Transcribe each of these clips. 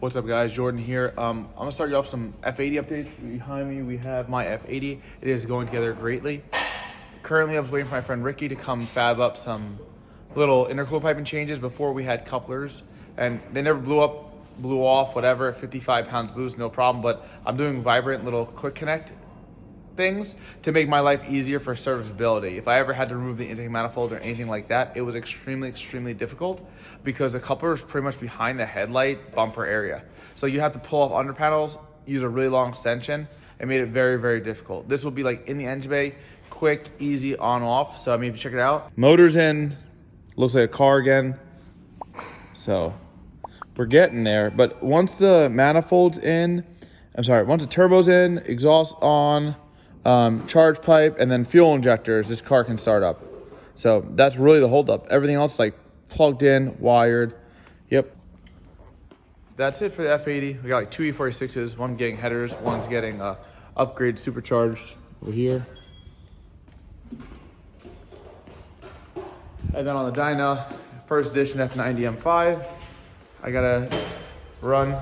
What's up guys, Jordan here. I'm gonna start you off some F80 updates. Behind me we have my F80. It is going together greatly. Currently I'm waiting for my friend Ricky to come fab up some little intercooler piping changes. Before we had couplers and they never blew off, whatever, 55 pounds boost, no problem. But I'm doing vibrant little quick connect things to make my life easier for serviceability. If I ever had to remove the intake manifold or anything like that, it was extremely difficult because the coupler is pretty much behind the headlight bumper area. So you have to pull off under panels, use a really long extension. It made it very difficult. This will be like in the engine bay, quick, easy on off. So I mean, if you check it out, motor's in, looks like a car again. So we're getting there. But once the manifold's in, once the turbo's in, exhaust on, charge pipe, and then fuel injectors, this car can start up. So that's really the holdup. Everything else like plugged in, wired. Yep. That's it for the F80. We got like two E46s, one getting headers, one's getting upgrade supercharged over here. And then on the dyno, first edition F90 M5. I gotta run.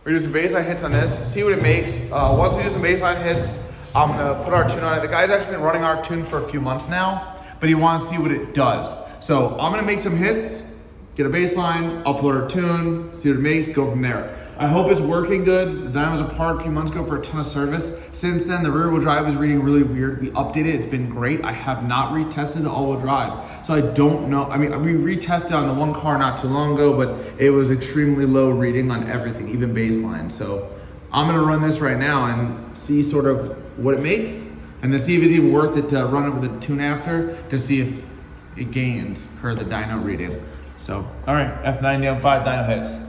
We're doing some baseline hits on this, see what it makes. Once we do some baseline hits, I'm gonna put our tune on it. The guy's actually been running our tune for a few months now, but he wants to see what it does. So I'm gonna make some hits, get a baseline, upload our tune, see what it makes, go from there. I hope it's working good. The dyno was apart a few months ago for a ton of service. Since then, the rear wheel drive is reading really weird. We updated it, it's been great. I have not retested the all wheel drive. So I don't know, I mean, we retested on the one car not too long ago, but it was extremely low reading on everything, even baseline. So I'm gonna run this right now and see sort of what it makes, and then see if it's even worth it to run it with a tune after to see if it gains per the dyno reading. So, all right, F90 M5 dyno hits.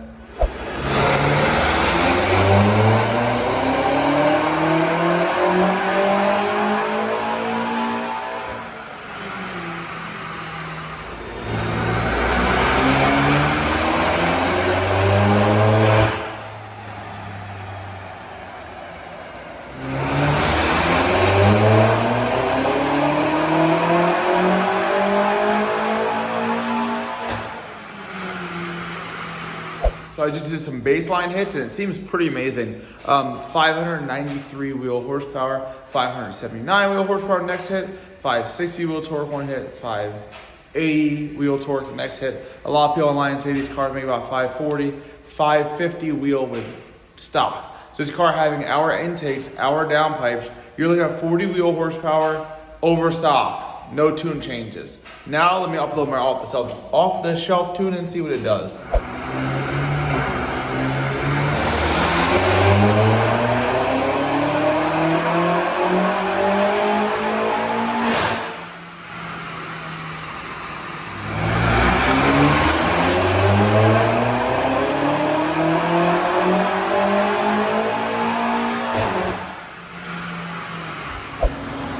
So I just did some baseline hits and it seems pretty amazing. 593 wheel horsepower, 579 wheel horsepower next hit, 560 wheel torque one hit, 580 wheel torque the next hit. A lot of people online say these cars make about 540, 550 wheel with stock. So this car having our intakes, our downpipes, you're looking at 40 wheel horsepower over stock, no tune changes. Now let me upload my off the shelf tune and see what it does.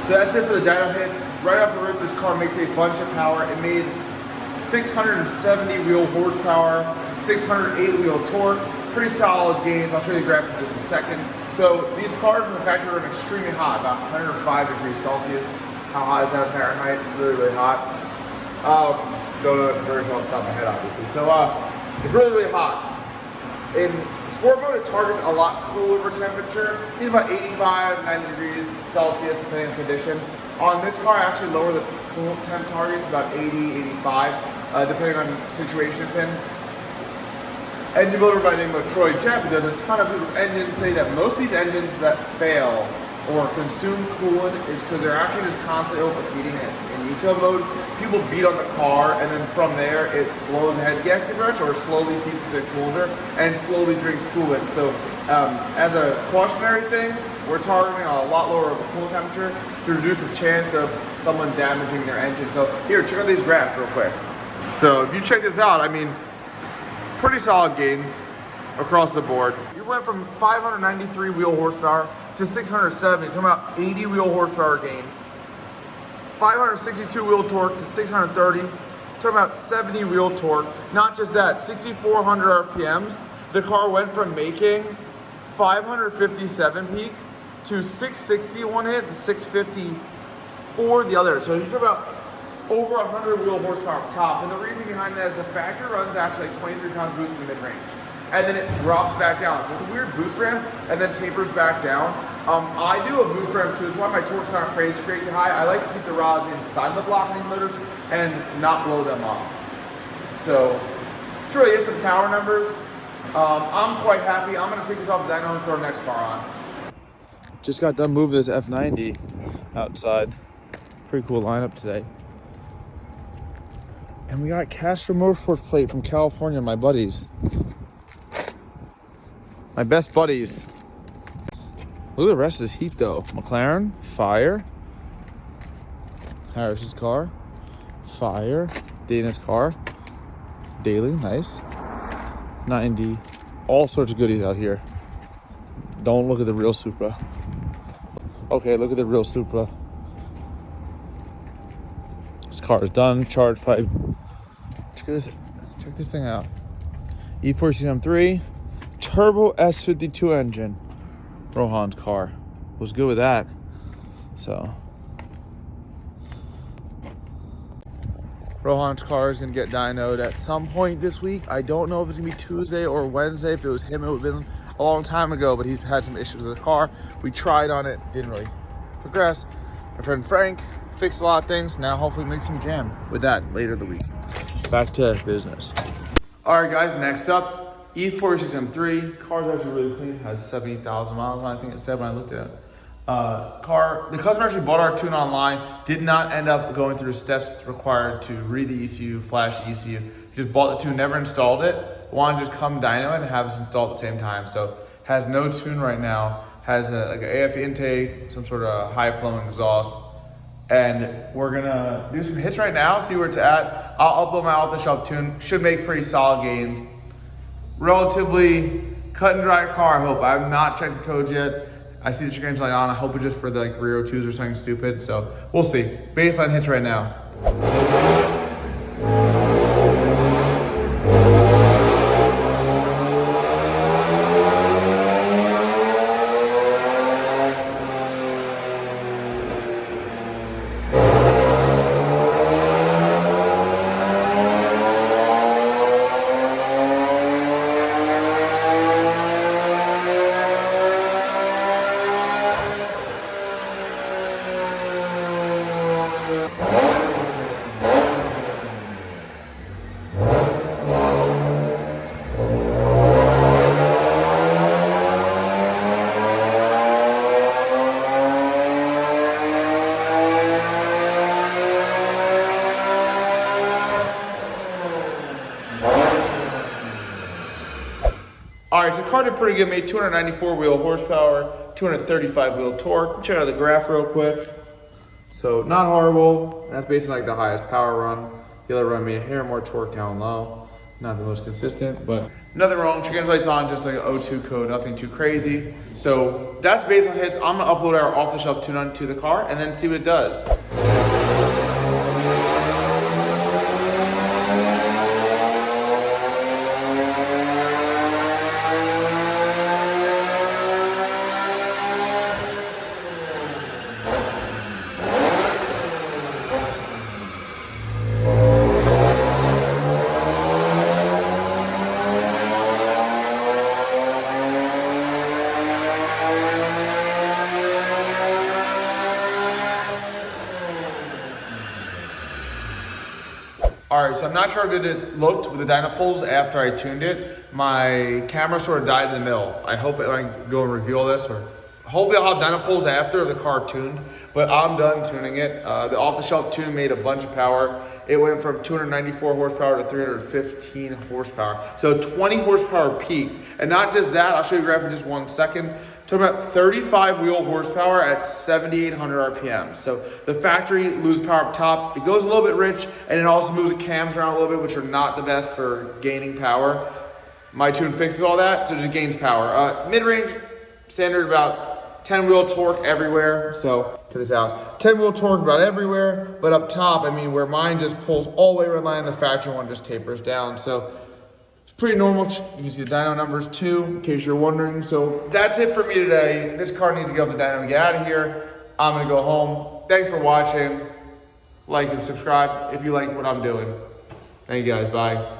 So that's it for the dyno hits. Right off the rip, this car makes a bunch of power. It made 670 wheel horsepower, 608 wheel torque. Pretty solid gains. I'll show you the graph in just a second. So these cars from the factory run extremely hot, about 105 degrees Celsius. How hot is that in Fahrenheit? Really hot. Don't know the conversion off the top of my head, obviously. So it's really hot. In sport mode, it targets a lot cooler temperature. It's about 85, 90 degrees Celsius, depending on condition. On this car, I actually lower the cool temp targets, about 80, 85, depending on situation it's in. Engine builder by the name of Troy Jepp, who does a ton of people's engines, say that most of these engines that fail or consume coolant is because they're actually just constantly overheating it. In eco mode, people beat on the car and then from there it blows a head gasket wrench or slowly seeps into a cooler and slowly drinks coolant. So as a cautionary thing, we're targeting a lot lower of a coolant temperature to reduce the chance of someone damaging their engine. So here, check out these graphs real quick. So if you check this out, I mean, pretty solid gains across the board. You went from 593 wheel horsepower to 670, talking about 80 wheel horsepower gain. 562 wheel torque to 630, talking about 70 wheel torque. Not just that, 6,400 RPMs. The car went from making 557 peak to 660 one hit and 650 for the other. So you talk about over 100 wheel horsepower top. And the reason behind that is the factory runs actually like 23 pounds boost in the mid-range. and then it drops back down. So it's a weird boost ramp and then tapers back down. I do a boost ramp too. That's why my torque's not crazy high. I like to keep the rods inside the block in these motors and not blow them up. So that's really it for the power numbers. I'm quite happy. I'm gonna take this off the dyno and throw the next car on. Just got done moving this F90 outside. Pretty cool lineup today. And we got Castro Motorsports plate from California, my buddies. My best buddies. Look at the rest of this heat though. McLaren, fire. Harris's car, fire. Dana's car, Daily, nice. 90, all sorts of goodies out here. Don't look at the real Supra. Okay, look at the real Supra. This car is done, charge pipe. Check this thing out. E46 M3, turbo S52 engine. Rohan's car was good with that. So Rohan's car is gonna get dynoed at some point this week. I don't know if it's gonna be Tuesday or Wednesday. If it was him, it would have been a long time ago, but he's had some issues with the car. We tried on it, didn't really progress. My friend Frank fixed a lot of things. Now hopefully make some jam with that later in the week. Back to business. All right guys, next up, E46 M3. Car's actually really clean, has 70,000 miles on it, I think it said when I looked at it. The customer actually bought our tune online, did not end up going through the steps required to read the ECU, flash the ECU. He just bought the tune, never installed it, wanted to just come dyno it and have us installed at the same time. So has no tune right now, has like an Afe Intake, some sort of high flowing exhaust. And we're gonna do some hits right now, see where it's at. I'll upload my off-the-shelf tune, should make pretty solid gains. Relatively cut and dry car, I hope. I have not checked the codes yet. I see the chicane light on. I hope it's just for the like rear O2s or something stupid. So we'll see. Baseline hits right now. All right, so the car did pretty good, made 294 wheel horsepower, 235 wheel torque. Check out the graph real quick. So not horrible. That's basically like the highest power run. The other run made a hair more torque down low. Not the most consistent, but nothing wrong. Chicane lights on, just like an O2 code, nothing too crazy. So that's baseline hits. I'm gonna upload our off-the-shelf tune onto the car and then see what it does. All right, so I'm not sure how good it looked with the dyno pulls after I tuned it. My camera sort of died in the middle. I hope I can go and reveal this, or hopefully I'll have dyno pulls after the car tuned, but I'm done tuning it. The off-the-shelf tune made a bunch of power. It went from 294 horsepower to 315 horsepower. So 20 horsepower peak. And not just that, I'll show you a graph in just 1 second. Talking about 35 wheel horsepower at 7,800 RPM. So the factory loses power up top. It goes a little bit rich, and it also moves the cams around a little bit, which are not the best for gaining power. My tune fixes all that, so it just gains power. Mid-range, standard about 10 wheel torque everywhere. So check this out. 10 wheel torque about everywhere, but up top, I mean, where mine just pulls all the way red line, the factory one just tapers down. So pretty normal. You can see the dyno numbers too, in case you're wondering. So that's it for me today. This car needs to get off the dyno and get out of here. I'm gonna go home. Thanks for watching. Like and subscribe if you like what I'm doing. Thank you guys, bye.